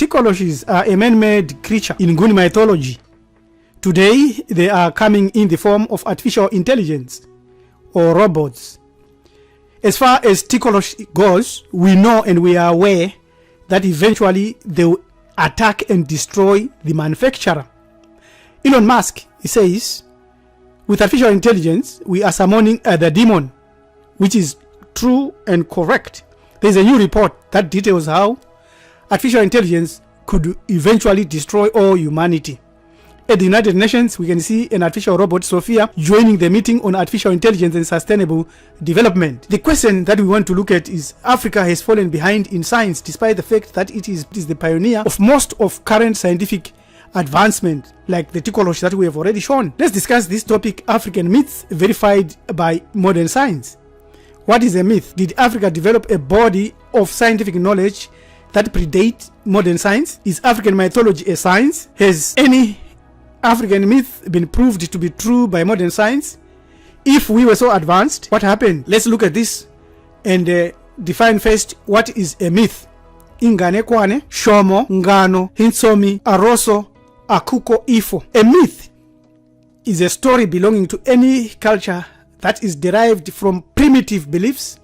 Tikoloshis are a man-made creature in Nguni mythology. Today, they are coming in the form of artificial intelligence or robots. As far as Tikolosh goes, we know and we are aware that eventually they will attack and destroy the manufacturer. Elon Musk, he says, with artificial intelligence, we are summoning the demon, which is true and correct. There's a new report that details how artificial intelligence could eventually destroy all humanity. At the United Nations, we can see an artificial robot, Sophia, joining the meeting on artificial intelligence and sustainable development. The question that we want to look at is Africa has fallen behind in science despite the fact that it is the pioneer of most of current scientific advancement, like the Tikolosh that we have already shown. Let's discuss this topic, African myths verified by modern science. What is a myth? Did Africa develop a body of scientific knowledge that predates modern science? Is African mythology a science? Has any African myth been proved to be true by modern science? If we were so advanced, what happened? Let's look at this and define first what is a myth. Inganekwane, Shomo, Ngano, Hinsomi, Aroso, Akuko, Ifo. A myth is a story belonging to any culture that is derived from primitive beliefs,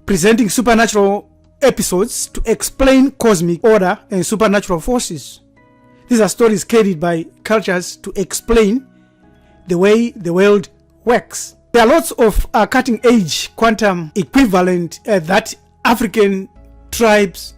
presenting supernatural episodes to explain cosmic order and supernatural forces. These are stories carried by cultures to explain the way the world works. There are lots of cutting-edge quantum equivalent that African tribes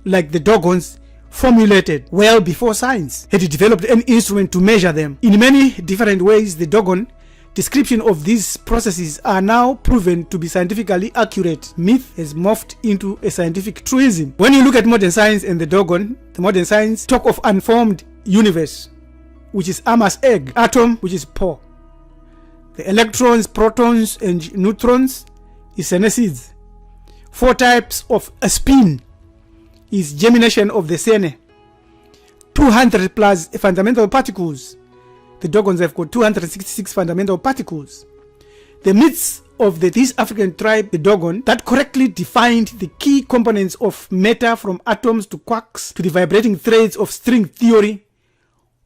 like the Dogons formulated well before science had developed an instrument to measure them. In many different ways, the Dogon description of these processes are now proven to be scientifically accurate. Myth has morphed into a scientific truism. When you look at modern science and the Dogon, the modern science talk of unformed universe, which is Amas egg, atom, which is pore. The electrons, protons, and neutrons is senescids. 4 types of a spin is germination of the sene. 200 plus fundamental particles. The Dogons have got 266 fundamental particles. The myths of this African tribe, the Dogon, that correctly defined the key components of matter from atoms to quarks to the vibrating threads of string theory,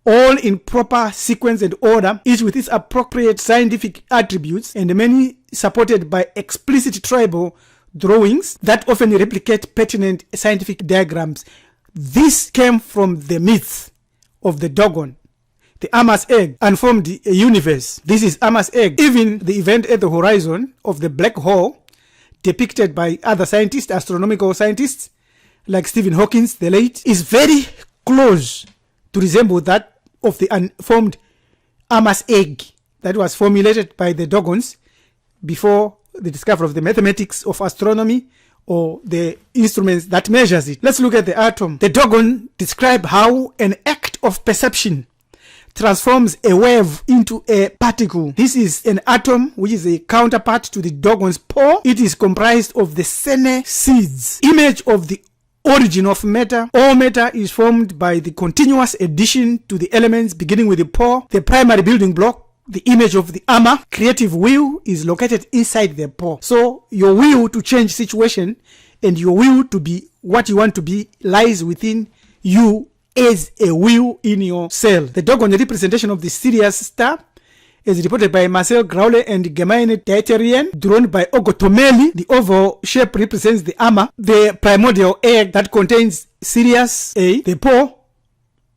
all in proper sequence and order, each with its appropriate scientific attributes, and many supported by explicit tribal drawings that often replicate pertinent scientific diagrams. This came from the myths of the Dogon. The Amas egg unformed universe. This is Amas egg. Even the event at the horizon of the black hole, depicted by other scientists, astronomical scientists, like Stephen Hawking, the late, is very close to resemble that of the unformed Amas egg that was formulated by the Dogons before the discovery of the mathematics of astronomy or the instruments that measures it. Let's look at the atom. The Dogon describe how an act of perception transforms a wave into a particle. This is an atom, which is a counterpart to the Dogon's pore. It is comprised of the sene seeds, image of the origin of matter. All matter is formed by the continuous addition to the elements beginning with the pore. The primary building block, the image of the Ama, creative will, is located inside the pore. So your will to change situation and your will to be what you want to be lies within you as a will in your cell. The Dogon representation of the Sirius star is reported by Marcel Graule and Gemaine Taiterian, drawn by Ogotomeli. The oval shape represents the Ama, the primordial egg that contains Sirius A, the pore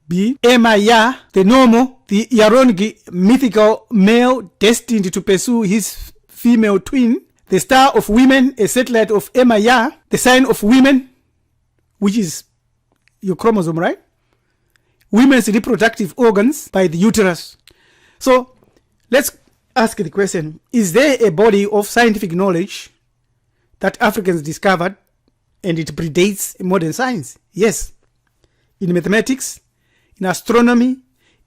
B, Ema Ya, the normal, the Yarongi mythical male destined to pursue his female twin, the star of women, a satellite of Ema Ya, the sign of women, which is your chromosome, right? Women's reproductive organs by the uterus. So let's ask the question, is there a body of scientific knowledge that Africans discovered and it predates modern science? Yes. In mathematics, in astronomy,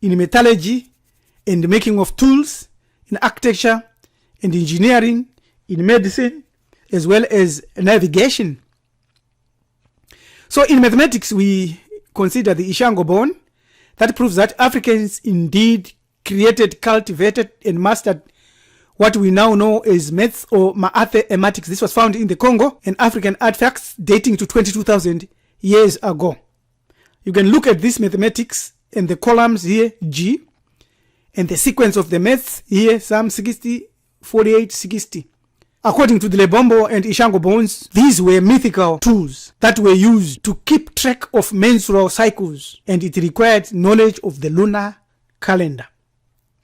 in metallurgy, in the making of tools, in architecture, in engineering, in medicine, as well as navigation. So in mathematics, we consider the Ishango bone. That proves that Africans indeed created, cultivated, and mastered what we now know as maths or mathematics. This was found in the Congo and African artifacts dating to 22,000 years ago. You can look at this mathematics and the columns here, G, and the sequence of the maths here, Psalm 60, 48, 60. According to the Lebombo and Ishango Bones, these were mythical tools that were used to keep track of menstrual cycles, and it required knowledge of the lunar calendar.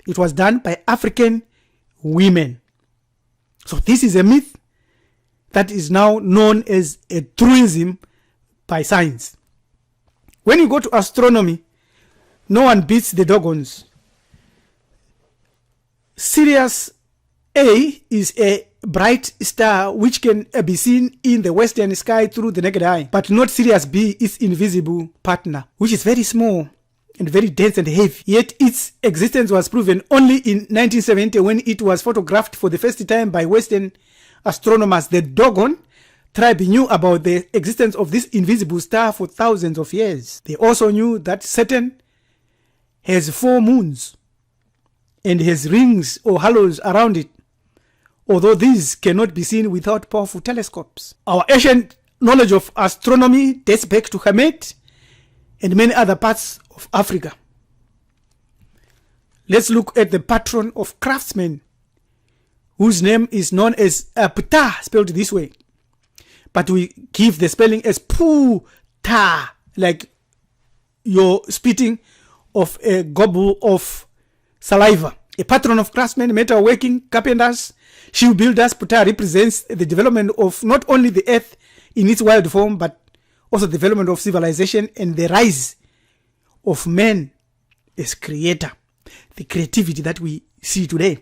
It was done by African women. So this is a myth that is now known as a truism by science. When you go to astronomy, no one beats the Dogons. Sirius A is a bright star which can be seen in the western sky through the naked eye, but not Sirius B, its invisible partner, which is very small and very dense and heavy. Yet its existence was proven only in 1970 when it was photographed for the first time by Western astronomers. The Dogon tribe knew about the existence of this invisible star for thousands of years. They also knew that Saturn has 4 moons and has rings or halos around it, although these cannot be seen without powerful telescopes. Our ancient knowledge of astronomy dates back to Kemet and many other parts of Africa. Let's look at the patron of craftsmen, whose name is known as Ptah, spelled this way, but we give the spelling as Pu-ta, like you're spitting of a gobble of saliva. A patron of craftsmen, metalworking, carpenters, shoe builders, Ptah represents the development of not only the earth in its wild form, but also the development of civilization and the rise of man as creator, the creativity that we see today.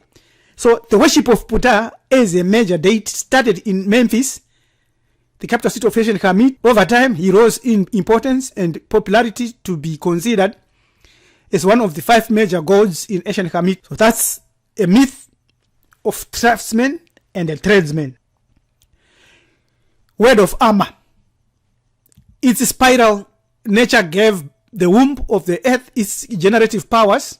So the worship of Ptah as a major deity started in Memphis, the capital city of ancient Kemet. Over time, he rose in importance and popularity to be considered as one of the 5 major gods in ancient Kemet. So that's a myth of craftsmen and a tradesman. Word of armor. Its spiral nature gave the womb of the earth its generative powers.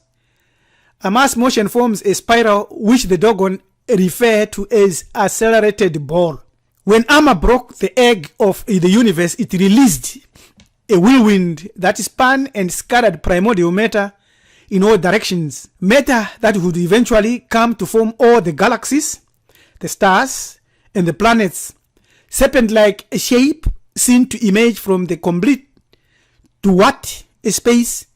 A mass motion forms a spiral which the Dogon refer to as accelerated ball. When armor broke the egg of the universe, it released a whirlwind that spun and scattered primordial matter in all directions. Matter that would eventually come to form all the galaxies, the stars, and the planets. Serpent-like shape seen to emerge from the complete to what? A space,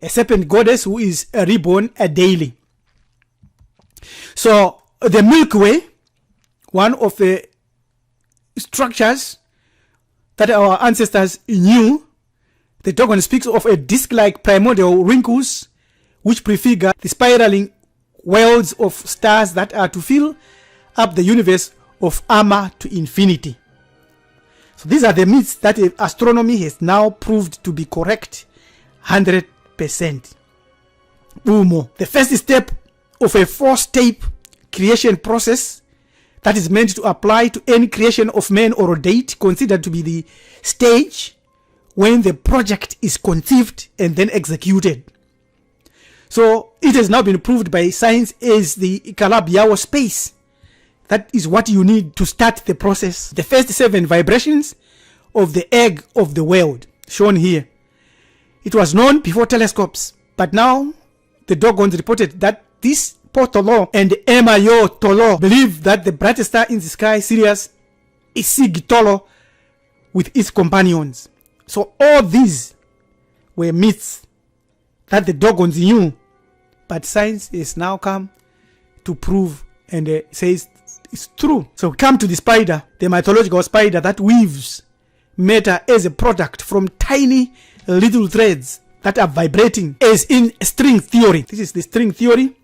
a serpent goddess who is reborn daily. So the Milky Way, one of the structures that our ancestors knew, the Dogon speaks of a disc-like primordial wrinkles which prefigure the spiraling worlds of stars that are to fill up the universe of armor to infinity. So these are the myths that astronomy has now proved to be correct 100%. Umo, the first step of a 4-step creation process that is meant to apply to any creation of man or a deity, considered to be the stage when the project is conceived and then executed. So it has now been proved by science as the Kalab-Yao space. That is what you need to start the process. The first 7 vibrations of the egg of the world, shown here. It was known before telescopes, but now the Dogons reported that this Potolo and Emayo Tolo believe that the brightest star in the sky, Sirius, is Sigitolo with its companions. So all these were myths that the Dogons knew, but science has now come to prove and says it's true. So come to the spider, the mythological spider that weaves matter as a product from tiny little threads that are vibrating, as in string theory. This is the string theory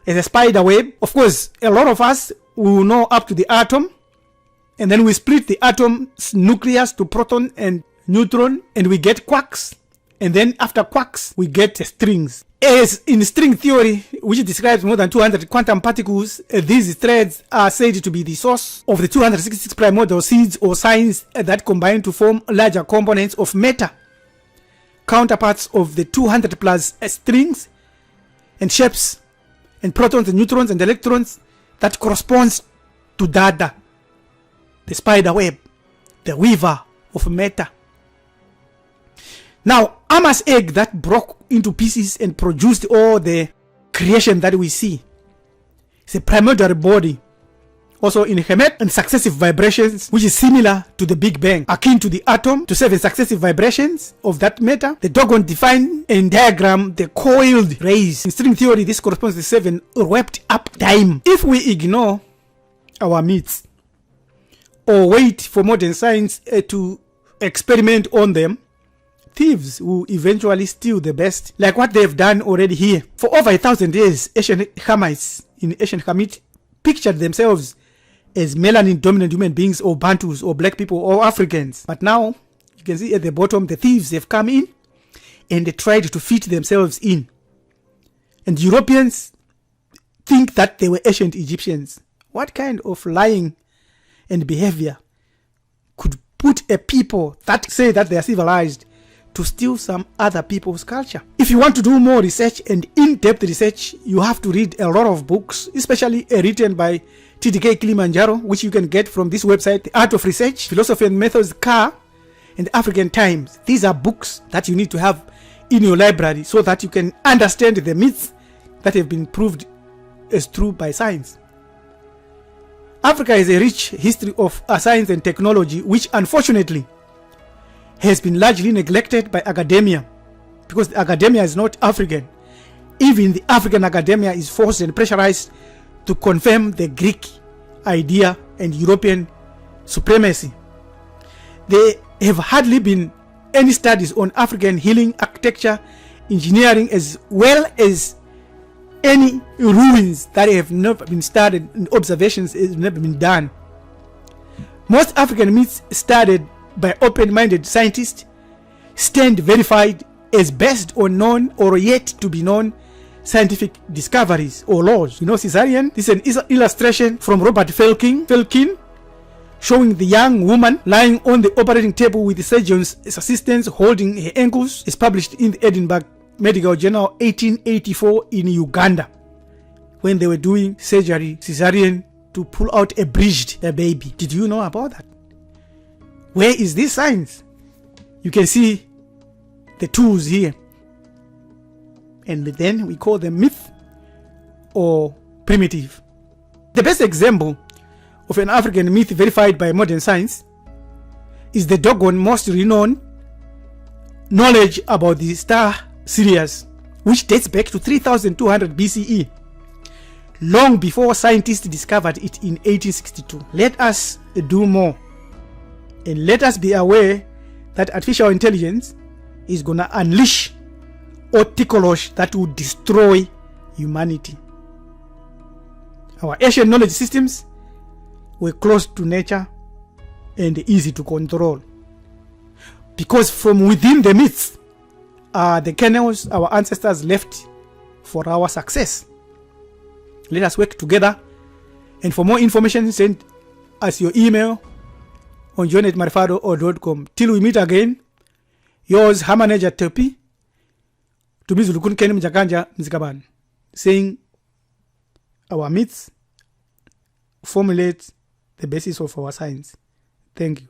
as a spider web. Of course, a lot of us will know up to the atom, and then we split the atom's nucleus to proton and neutron, and we get quarks, and then after quarks we get strings. As in string theory, which describes more than 200 quantum particles, these threads are said to be the source of the 266 primordial seeds or signs that combine to form larger components of matter, counterparts of the 200 plus strings and shapes and protons and neutrons and electrons that corresponds to Dada, the spider web, the weaver of matter. Now, Ama's egg that broke into pieces and produced all the creation that we see is a primordial body, also in Hemet, and successive vibrations, which is similar to the Big Bang, akin to the atom, to 7 successive vibrations of that matter. The Dogon define and diagram the coiled rays. In string theory, this corresponds to 7 wrapped up time. If we ignore our myths or wait for modern science to experiment on them, thieves will eventually steal the best, like what they've done already here. For over 1,000 years, ancient Hamites in ancient Hamit pictured themselves as melanin dominant human beings, or Bantus, or black people, or Africans. But now you can see at the bottom the thieves have come in and they tried to fit themselves in. And Europeans think that they were ancient Egyptians. What kind of lying and behavior could put a people that say that they are civilized to steal some other people's culture? If you want to do more research and in-depth research, you have to read a lot of books, especially written by TDK Kilimanjaro, which you can get from this website, The Art of Research, Philosophy and Methods, Car, and African Times. These are books that you need to have in your library so that you can understand the myths that have been proved as true by science. Africa has a rich history of science and technology, which unfortunately has been largely neglected by academia, because the academia is not African. Even the African academia is forced and pressurized to confirm the Greek idea and European supremacy. There have hardly been any studies on African healing, architecture, engineering, as well as any ruins that have never been studied and observations have never been done. Most African myths studied by open-minded scientists stand verified as best unknown or yet to be known scientific discoveries or laws. You know, cesarean, this is an illustration from Robert Felkin showing the young woman lying on the operating table with the surgeon's assistants holding her ankles. It's published in the Edinburgh Medical Journal 1884 in Uganda, when they were doing surgery, cesarean, to pull out a breached baby. Did you know about that? Where is this science? You can see the tools here. And then we call them myth or primitive. The best example of an African myth verified by modern science is the Dogon most renowned knowledge about the star Sirius, which dates back to 3200 BCE, long before scientists discovered it in 1862. Let us do more, and let us be aware that artificial intelligence is gonna unleash Otikolosh that will destroy humanity. Our ancient knowledge systems were close to nature and easy to control, because from within the myths are the kernels our ancestors left for our success. Let us work together, and for more information, send us your email on john@marfado.com. Till we meet again, yours Hamaneja Tepi, Tumizulukun Kenim Jakanja Mzikaban, saying our myths formulate the basis of our science. Thank you.